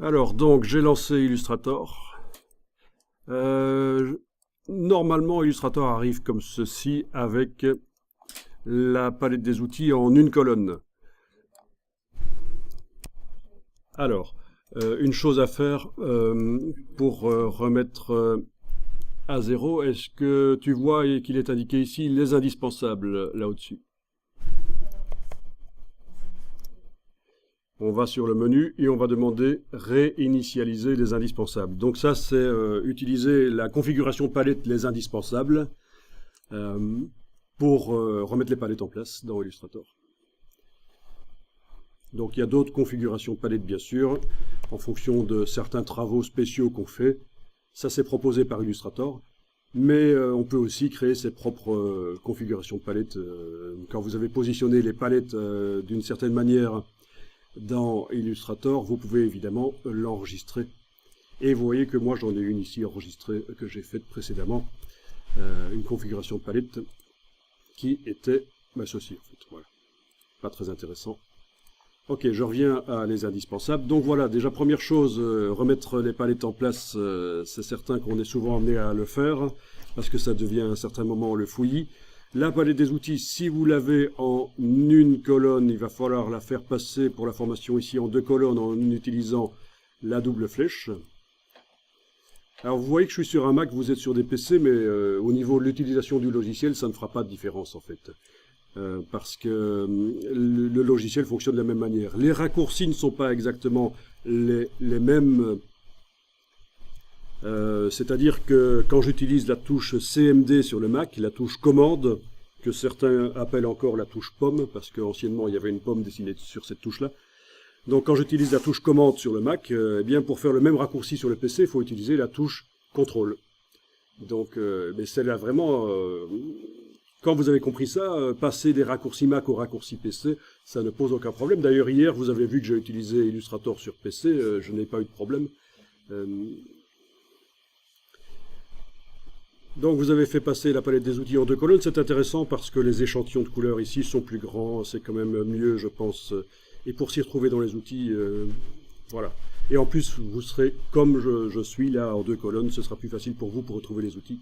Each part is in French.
Alors, donc, j'ai lancé Illustrator. Normalement, Illustrator arrive comme ceci avec la palette des outils en une colonne. Alors, une chose à faire pour remettre à zéro, est-ce que tu vois qu'il est indiqué ici les indispensables là au-dessus? On va sur le menu et on va demander réinitialiser les indispensables. Donc ça, c'est utiliser la configuration palette les indispensables euh, pour remettre les palettes en place dans Illustrator. Donc il y a d'autres configurations de palettes, bien sûr, en fonction de certains travaux spéciaux qu'on fait. Ça, c'est proposé par Illustrator. Mais on peut aussi créer ses propres configurations de palettes. Quand vous avez positionné les palettes d'une certaine manière dans Illustrator, vous pouvez évidemment l'enregistrer. Et vous voyez que moi j'en ai une ici enregistrée que j'ai faite précédemment, une configuration de palette qui était ceci en fait. Voilà. Pas très intéressant. Ok, je reviens à les indispensables. Donc voilà, déjà première chose, remettre les palettes en place, c'est certain qu'on est souvent amené à le faire, parce que ça devient à un certain moment le fouillis. La palette des outils, si vous l'avez en une colonne, il va falloir la faire passer pour la formation ici en deux colonnes en utilisant la double flèche. Alors vous voyez que je suis sur un Mac, vous êtes sur des PC, mais au niveau de l'utilisation du logiciel, ça ne fera pas de différence en fait. Parce que le logiciel fonctionne de la même manière. Les raccourcis ne sont pas exactement les mêmes. C'est-à-dire que quand j'utilise la touche CMD sur le Mac, la touche commande, que certains appellent encore la touche pomme, parce qu'anciennement il y avait une pomme dessinée sur cette touche-là. Donc quand j'utilise la touche commande sur le Mac, eh bien pour faire le même raccourci sur le PC, il faut utiliser la touche contrôle. Donc, mais c'est là vraiment... quand vous avez compris ça, passer des raccourcis Mac aux raccourcis PC, ça ne pose aucun problème. D'ailleurs, hier, vous avez vu que j'ai utilisé Illustrator sur PC, je n'ai pas eu de problème. Donc, vous avez fait passer la palette des outils en deux colonnes. C'est intéressant parce que les échantillons de couleurs ici sont plus grands. C'est quand même mieux, je pense. Et pour s'y retrouver dans les outils, voilà. Et en plus, vous serez comme je suis là en deux colonnes. Ce sera plus facile pour vous pour retrouver les outils.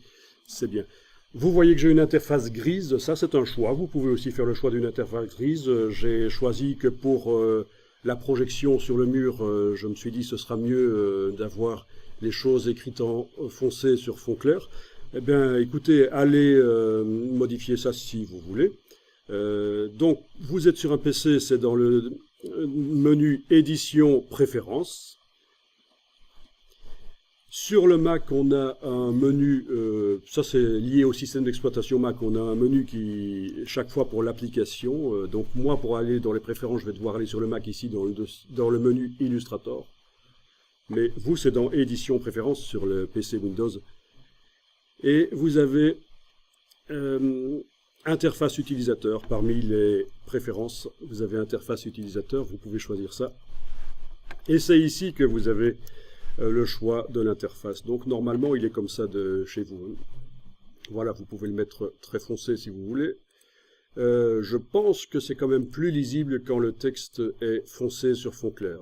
C'est bien. Vous voyez que j'ai une interface grise, ça c'est un choix. Vous pouvez aussi faire le choix d'une interface grise. J'ai choisi que pour la projection sur le mur, je me suis dit ce sera mieux d'avoir les choses écrites en foncé sur fond clair. Eh bien écoutez, allez modifier ça si vous voulez. Donc vous êtes sur un PC, c'est dans le menu édition préférences. Sur le Mac, on a un menu, ça c'est lié au système d'exploitation Mac, on a un menu qui, chaque fois pour l'application, donc moi pour aller dans les préférences, je vais devoir aller sur le Mac ici dans le menu Illustrator, mais vous c'est dans édition préférences sur le PC Windows, et vous avez interface utilisateur, parmi les préférences, vous avez interface utilisateur, vous pouvez choisir ça, et c'est ici que vous avez le choix de l'interface. Donc normalement il est comme ça de chez vous. Voilà, vous pouvez le mettre très foncé si vous voulez. Je pense que c'est quand même plus lisible quand le texte est foncé sur fond clair.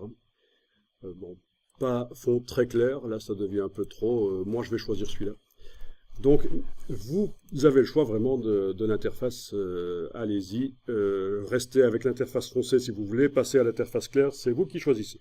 Bon, pas fond très clair, là ça devient un peu trop. Moi je vais choisir celui-là. Donc vous avez le choix vraiment de l'interface. Allez-y, restez avec l'interface foncée si vous voulez, passez à l'interface claire, c'est vous qui choisissez.